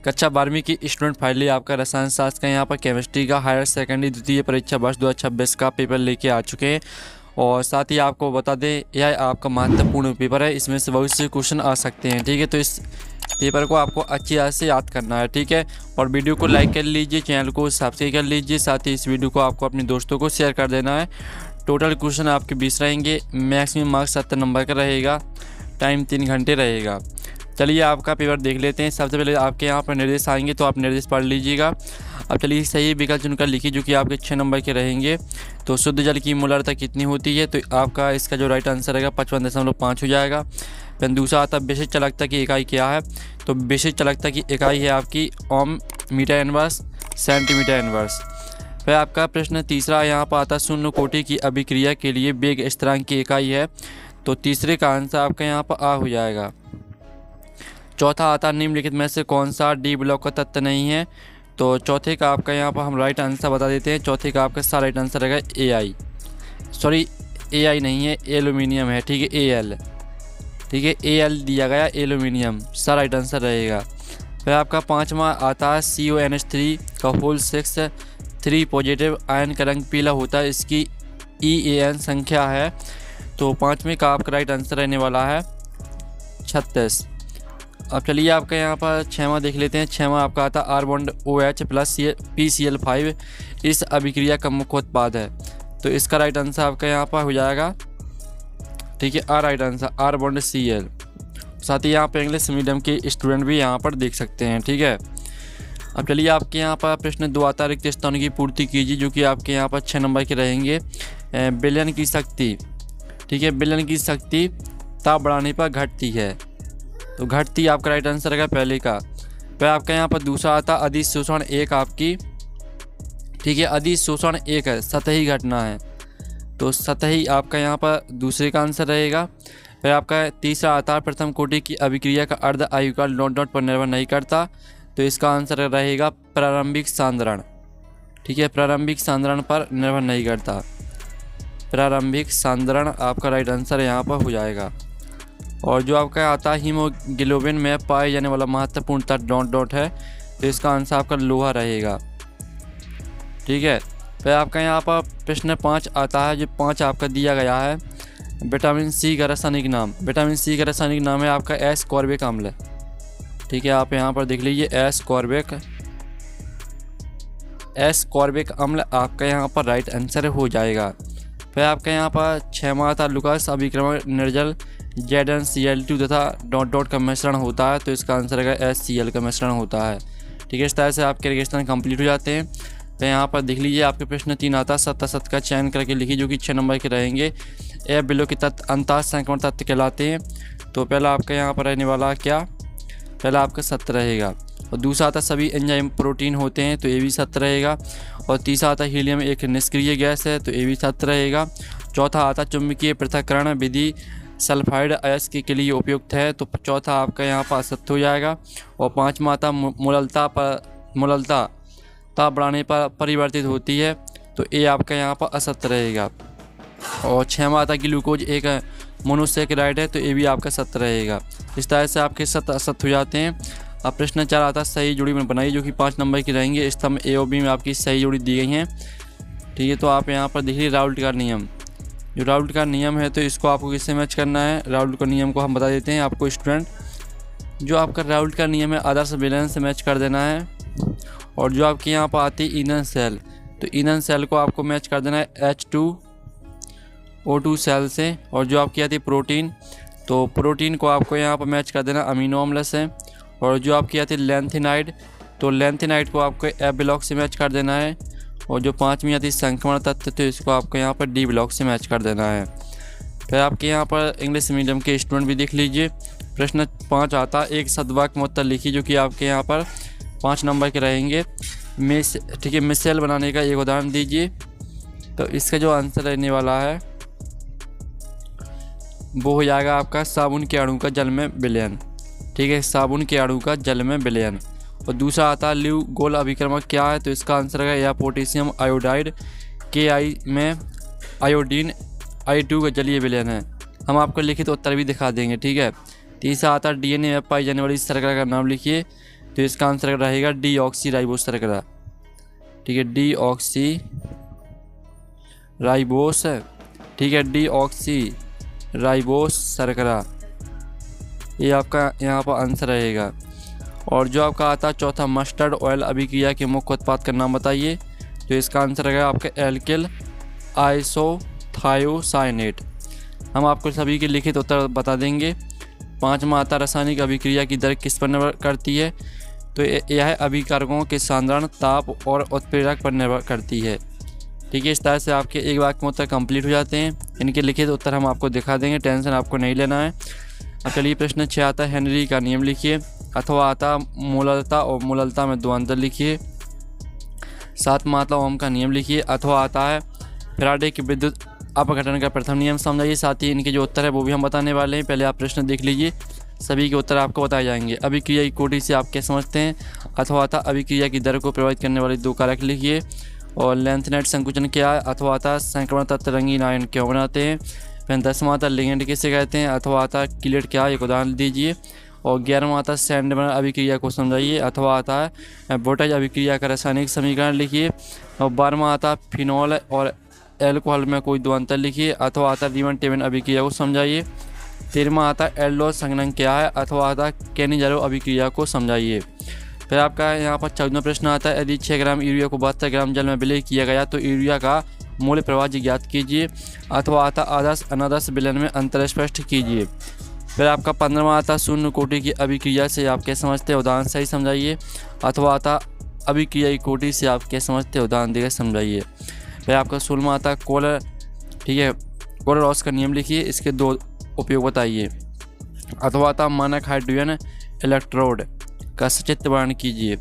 कक्षा 12वीं की स्टूडेंट फाइनली आपका रसायन शास्त्र का यहाँ पर केमिस्ट्री का हायर सेकेंडरी द्वितीय परीक्षा वर्ष 2026 का पेपर लेके आ चुके हैं। और साथ ही आपको बता दें यह आपका महत्वपूर्ण पेपर है, इसमें से बहुत से क्वेश्चन आ सकते हैं। ठीक है, तो इस पेपर को आपको अच्छी तरह से याद करना है। ठीक है, और वीडियो को लाइक कर लीजिए, चैनल को सब्सक्राइब कर लीजिए, साथ ही इस वीडियो को आपको अपने दोस्तों को शेयर कर देना है। टोटल क्वेश्चन आपके 20 रहेंगे, मैक्सिमम मार्क्स 70 नंबर का रहेगा, टाइम 3 घंटे रहेगा। चलिए आपका पेपर देख लेते हैं। सबसे पहले आपके यहाँ पर निर्देश आएंगे तो आप निर्देश पढ़ लीजिएगा। अब चलिए सही विकल्प चुनकर लिखिए जो कि आपके 6 नंबर के रहेंगे। तो शुद्ध जल की मोलरता कितनी होती है, तो आपका इसका जो राइट आंसर रहेगा 55.5 हो जाएगा। फिर दूसरा आता है विशिष्ट चालकता की इकाई क्या है, तो विशिष्ट चालकता की इकाई है आपकी ओम, मीटर इनवर्स, सेंटीमीटर इनवर्स। फिर आपका प्रश्न तीसरा यहाँ पर आता है शून्य कोटि की अभिक्रिया के लिए वेग स्थिरांक की इकाई है, तो तीसरे का आंसर आपका यहाँ पर आ हो जाएगा। चौथा आता निम्नलिखित में से कौन सा डी ब्लॉक का तत्व नहीं है, तो चौथे का आपका यहाँ पर हम राइट आंसर बता देते हैं। चौथे का आपका सा राइट आंसर रहेगा एआई, सॉरी एआई नहीं है, एल्यूमिनियम है। ठीक है, एल, ठीक है, एल दिया गया, एल्यूमिनियम सा राइट आंसर रहेगा। फिर आपका पाँचवा आता है CONH3 का होल 6 3 पॉजिटिव आयन का रंग पीला होता है, इसकी EAN संख्या है, तो पाँचवें का आपका राइट आंसर रहने वाला है 36। अब चलिए आपका यहाँ पर छठवां देख लेते हैं। छठवां आपका आता है R bond OH plus PCl5 इस अभिक्रिया का मुख्य उत्पाद है, तो इसका राइट आंसर आपका यहाँ पर हो जाएगा। ठीक है, right answer R bond Cl। साथ ही यहाँ पर इंग्लिश मीडियम के स्टूडेंट भी यहाँ पर देख सकते हैं। ठीक है, अब चलिए आपके यहाँ पर प्रश्न 2 आता है रिक्त स्थानों की पूर्ति कीजिए, जो कि आपके यहाँ पर 6 नंबर के रहेंगे। विलयन की शक्ति, ठीक है, विलयन की शक्ति ताप बढ़ाने पर घटती है, तो घटती आपका राइट आंसर रहेगा पहले का। फिर आपका यहाँ पर दूसरा आता अधिशोषण 1 आपकी, ठीक है, अधिशोषण 1 है, सतही घटना है, तो सतही आपका यहाँ पर दूसरे का आंसर रहेगा। फिर आपका तीसरा आता प्रथम कोटि की अभिक्रिया का अर्ध आयुकाल डॉट डॉट पर निर्भर नहीं करता, तो इसका आंसर रहेगा प्रारंभिक सांद्रण। ठीक है, प्रारंभिक सांद्रण पर निर्भर नहीं करता, प्रारंभिक सांद्रण आपका राइट आंसर यहाँ पर हो जाएगा। और जो आपका आता है हीमोग्लोबिन में पाए जाने वाला महत्वपूर्ण तत्व डॉट डॉट है, तो इसका आंसर आपका लोहा रहेगा। ठीक है, फिर आपका यहाँ पर प्रश्न 5 आता है, जो 5 आपका दिया गया है विटामिन सी का रासायनिक नाम। विटामिन सी का रासायनिक नाम है आपका एस्कॉर्बिक अम्ल। ठीक है, आप यहाँ पर देख लीजिए एस्कॉर्बिक अम्ल आपका यहाँ पर राइट आंसर हो जाएगा। फिर आपका यहाँ पर 6वां आता लुकास अभिक्रमण निर्जल ZnCl2 तथा डॉट डॉट का मिश्रण होता है, तो इसका आंसर रहेगा HCl का मिश्रण होता है। ठीक है, इस तरह से आपके रेगिस्तान कंप्लीट हो जाते हैं। तो यहाँ पर देख लीजिए आपके प्रश्न 3 आता सत्ता का चयन करके लिखिए, जो कि 6 नंबर के रहेंगे। ए बिलो के तत्व अंतः संक्रमण तत्व कहलाते हैं, तो पहला आपका यहाँ पर रहने वाला क्या, पहला आपका सत्य रहेगा। और दूसरा आता सभी एंजाइम प्रोटीन होते हैं, तो ये भी सत्य रहेगा। और तीसरा आता हीलियम एक निष्क्रिय गैस है, तो ये भी सत्य रहेगा। चौथा आता चुंबकीय पृथक्करण विधि सल्फाइड अयस्क के लिए उपयुक्त है, तो चौथा आपका यहाँ पर असत्य हो जाएगा। और पाँचवा आता मोललता ताप बढ़ाने पर परिवर्तित होती है, तो ये आपका यहाँ पर असत्य रहेगा। और 6वां आता ग्लूकोज एक मोनोसेकेराइड है, तो ये भी आपका सत्य रहेगा। इस तरह से आपके सत्य असत्य हो जाते हैं। अब प्रश्न 4 आता सही जोड़ी में बनाइए, जो कि 5 नंबर की रहेंगे। स्तंभ A और B में आपकी सही जोड़ी दी गई हैं। ठीक है, तो आप यहाँ पर देखिए राउल्ट का नियम, जो राउल्ट का नियम है, तो इसको आपको किससे मैच करना है। राउल्ट का नियम को हम बता देते हैं आपको स्टूडेंट। जो आपका राउल्ट का नियम है आदर्श विलयन से मैच कर देना है। और जो आपके यहाँ पर आती है ईंधन सेल, तो ईंधन सेल को आपको मैच कर देना है H2O2 सेल से। और जो आपकी आती है प्रोटीन, तो प्रोटीन को आपको यहाँ पर मैच कर देना अमीनो अम्ल से। और जो आपकी आती है लेंथिनाइड, तो लेंथिनाइड को आपको F ब्लॉक से मैच कर देना है। और जो 5वीं आती है संक्रमण तत्व, तो इसको आपको यहाँ पर D ब्लॉक से मैच कर देना है। फिर आपके यहाँ पर इंग्लिश मीडियम के स्टूडेंट भी देख लीजिए। प्रश्न 5 आता एक सदवाक्य में उत्तर लिखिए, जो कि आपके यहाँ पर 5 नंबर के रहेंगे। ठीक है, मिसाइल बनाने का एक उदाहरण दीजिए, तो इसका जो आंसर रहने वाला है वो हो जाएगा आपका साबुन के अणु का जल में विलयन। ठीक है, साबुन के अणु का जल में विलयन। और दूसरा आता है ल्यू गोल अभिक्रमण क्या है, तो इसका आंसर है या पोटेशियम आयोडाइड Ki में आयोडीन I2 का जलीय विलयन है। हम आपको लिखित उत्तर भी दिखा देंगे। ठीक है, तीसरा आता है DNA में पाई जाने वाली शर्करा का नाम लिखिए, तो इसका आंसर रहेगा डीऑक्सी राइबोस शर्करा। ठीक है, डीऑक्सी राइबोस, ठीक है, डीऑक्सी राइबोस शर्करा, ये आपका यहाँ पर आंसर रहेगा। और जो आपका आता है चौथा, मस्टर्ड ऑयल अभिक्रिया के मुख्य उत्पाद का नाम बताइए। तो इसका आंसर रहेगा आपका एल्किल आइसोथायोसाइनेट। हम आपको सभी के लिखित उत्तर बता देंगे। पांचवा आता रासायनिक अभिक्रिया की दर किस पर निर्भर करती है। तो यह अभिकारकों के साधारण ताप और उत्प्रेरक पर निर्भर करती है। ठीक है, इस तरह से आपके एक वाक्य में उत्तर कंप्लीट हो जाते हैं। इनके लिखित उत्तर हम आपको दिखा देंगे, टेंशन आपको नहीं लेना है। अब चलिए प्रश्न 6 आता है, हेनरी का नियम लिखिए। अथवा आता मूललता और मूललता में दो अंतर लिखिए। 7वां आता ओम का नियम लिखिए। अथवा आता है फैराडे की विद्युत अपघटन का प्रथम नियम समझाइए। साथ ही इनके जो उत्तर है वो भी हम बताने वाले हैं। पहले आप प्रश्न देख लीजिए, सभी के उत्तर आपको बताए जाएंगे। अभिक्रिया की कोटि से आप क्या समझते हैं। अथवा आता अभिक्रिया की दर को प्रभावित करने वाले दो कारक लिखिए। और लेंथनेट संकुचन क्या है। अथवा आता संक्रमण तत्व रंगीन आयन क्यों बनाते हैं। फिर 10वां आता लिगेंड किसे कहते हैं। अथवा आता किलेट क्या है, एक उदाहरण दीजिए। और 11वां आता सैंडबर्न अभिक्रिया को समझाइए। अथवा आता है वोल्टेज अभिक्रिया का रासायनिक समीकरण लिखिए। और 12वां आता फिनॉल और एल्कोहल में कोई दो अंतर लिखिए। अथवा आता रीमन टेबन अभिक्रिया को समझाइए। 13वां आता एल्डोज संघनन क्या है। अथवा आता कैनिजारो अभिक्रिया को समझाइए। फिर आपका यहाँ पर 14वां प्रश्न आता है, यदि 6 ग्राम यूरिया को 72 ग्राम जल में विलय किया गया तो यूरिया का मूल्य प्रवाह ज्ञात कीजिए। अथवा आता आदर्श अनादर्श विलयन में अंतर स्पष्ट कीजिए। फिर आपका 15वां आता शून्य कोटि की अभिक्रिया से आप क्या समझते हैं, उदाहरण सही समझाइए। अथवा आता अभिक्रिया की कोटि से आप क्या समझते हैं, उदाहरण देकर समझाइए। फिर आपका 16वां आता कोलर, ठीक है, कोलरॉस का नियम लिखिए, इसके दो उपयोग बताइए। अथवा आता मानक हाइड्रोजन इलेक्ट्रोड का सचित्र वर्णन कीजिए।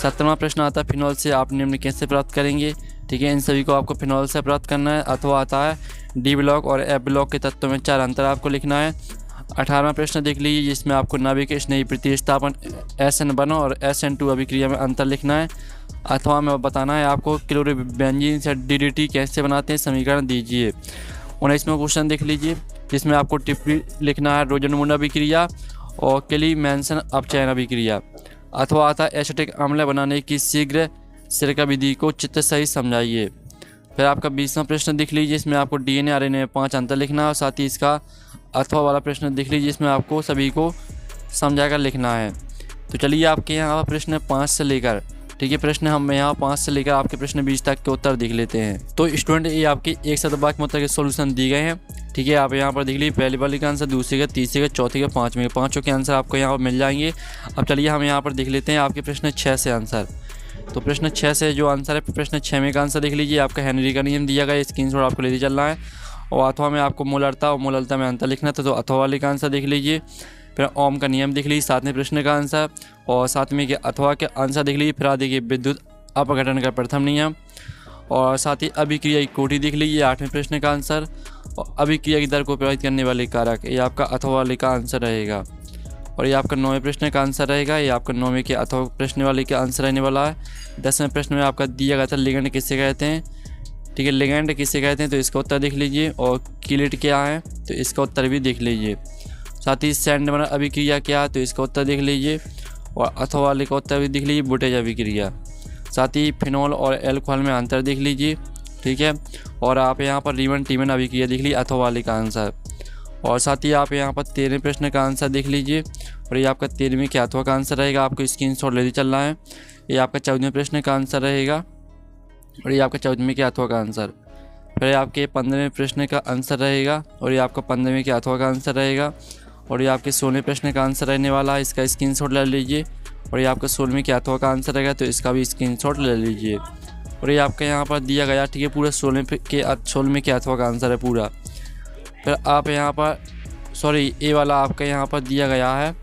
17वां प्रश्न आता है फिनॉल से आप निम्न कैसे प्राप्त करेंगे। ठीक है, इन सभी को आपको फिनॉल से प्राप्त करना है। अथवा आता है डी ब्लॉक और एफ ब्लॉक के तत्वों में 4 अंतर आपको लिखना है। 18वां प्रश्न देख लीजिए, जिसमें आपको नाभिक स्नेही प्रतिस्थापन SN1 और SN2 अभिक्रिया में अंतर लिखना है। अथवा में बताना है आपको क्लोरोबेंजीन से DDT कैसे बनाते हैं, समीकरण दीजिए। 19वां क्वेश्चन देख लीजिए, जिसमें आपको टिप्पणी लिखना है रोजनमुंड अभिक्रिया और क्ली-मैन्सन अपचयन अभिक्रिया। अथवा आता एसिटिक अम्ल बनाने की शीघ्र सिरका विधि को चित्र सही समझाइए। फिर आपका 20वां प्रश्न देख लीजिए, इसमें आपको DNA RNA में 5 अंतर लिखना है। और साथ ही इसका अथवा वाला प्रश्न देख लीजिए, इसमें आपको सभी को समझाकर लिखना है। तो चलिए आपके यहाँ प्रश्न 5 से लेकर, ठीक है, प्रश्न हम यहाँ 5 से लेकर आपके प्रश्न 20 तक के उत्तर देख लेते हैं। तो स्टूडेंट ये आपके एक शतभाग में उत्तर के सॉल्यूशन दिए गए हैं। ठीक है, आप यहाँ पर देख लीजिए, पहले वाले का आंसर, दूसरे का, तीसरे का, चौथे का, पाँचवें, पाँचों के आंसर आपको यहाँ पर मिल जाएंगे। अब चलिए हम यहाँ पर देख लेते हैं आपके प्रश्न 6 से आंसर। तो प्रश्न 6 से जो आंसर है, प्रश्न 6 में का आंसर देख लीजिए, आपका हेनरी का नियम दिया गया, स्क्रीनशॉट आपको लेते चलना है। और अथवा में आपको मोलरता और मोललता में अंतर लिखना था, तो अथवा वाले का आंसर देख लीजिए। फिर ओम का नियम देख लीजिए, 7वें प्रश्न का आंसर। और 7वें के अथवा के आंसर देख लीजिए। फिर देखिए विद्युत अपघटन का प्रथम नियम। और साथ ही अभिक्रिया की कोटि देख लीजिए, 8वें प्रश्न का आंसर। और अभिक्रिया की दर को प्रभावित करने वाले कारक, ये आपका अथवा वाले का आंसर रहेगा। और ये आपका 9वें प्रश्न का आंसर रहेगा, ये आपका 9वें के अथवा प्रश्न वाले का आंसर रहने वाला है। 10वें प्रश्न में आपका दिया गया था लिगेंड किसे कहते हैं। ठीक है, लिगेंड किसे कहते हैं, तो इसका उत्तर देख लीजिए। और किलेट क्या है, तो इसका उत्तर भी देख लीजिए। साथ ही सैंडबर्न अभिक्रिया क्या है, तो इसका उत्तर देख लीजिए। और अथवा वाले का उत्तर भी देख लीजिए, वोल्टेज अभिक्रिया। साथ ही फिनॉल और एल्कोहल में अंतर देख लीजिए। ठीक है, और आप यहाँ पर रीमन टीमन अभिक्रिया देख लीजिए, अथवा वाले का आंसर। और साथ ही आप यहाँ पर 13वें प्रश्न का आंसर देख लीजिए। और ये आपका 13वें के अथवा का आंसर रहेगा, आपको स्क्रीनशॉट लेते चलना है। ये आपका 14वें प्रश्न का आंसर रहेगा। और ये आपका 14वें के अथवा का आंसर। फिर आपके 15वें प्रश्न का आंसर रहेगा। और ये आपका 15वें के अथवा का आंसर रहेगा। और ये आपके 16वें प्रश्न का आंसर रहने वाला है, इसका स्क्रीनशॉट ले लीजिए। और ये आपका 16वें के अथवा का आंसर रहेगा, तो इसका भी स्क्रीनशॉट ले लीजिए। और ये आपका यहाँ पर दिया गया, ठीक है, पूरा 16वें के अथवा का आंसर है पूरा। फिर आप यहाँ पर ये वाला आपका यहाँ पर दिया गया है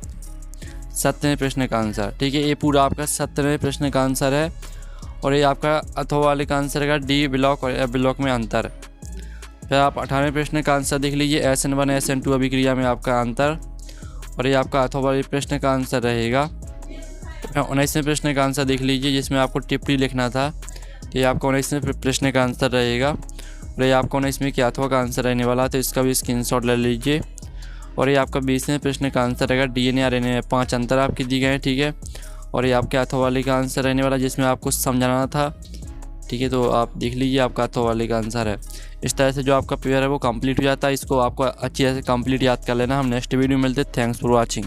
17वें प्रश्न का आंसर। ठीक है, ये पूरा आपका 17वें प्रश्न का आंसर है। और ये आपका अथवा वाले का आंसर है डी ब्लॉक और एफ ब्लॉक में अंतर। फिर आप 18वें प्रश्न का आंसर देख लीजिए, SN1 SN2 अभिक्रिया में आपका अंतर। और ये आपका अथवा वाले प्रश्न का आंसर रहेगा। 19वें प्रश्न का आंसर देख लीजिए, जिसमें आपको टिप्पणी लिखना था, तो ये आपका 19वें प्रश्न का आंसर रहेगा। और ये आपका 19वें के अथवा का आंसर रहने वाला, तो इसका भी स्क्रीनशॉट ले लीजिए। और ये आपका 20वें प्रश्न का आंसर रहेगा, DNA RNA में 5 अंतर आपके दिए गए हैं। ठीक है, और ये आपके अथवाली का आंसर रहने वाला जिसमें आपको समझाना था। ठीक है, तो आप देख लीजिए आपका अथवाली का आंसर है। इस तरह से जो आपका पेपर है वो कंप्लीट हो जाता है। इसको आपको अच्छी तरह से कंप्लीट याद कर लेना। हम नेक्स्ट वीडियो में मिलते हैं। Thanks for watching.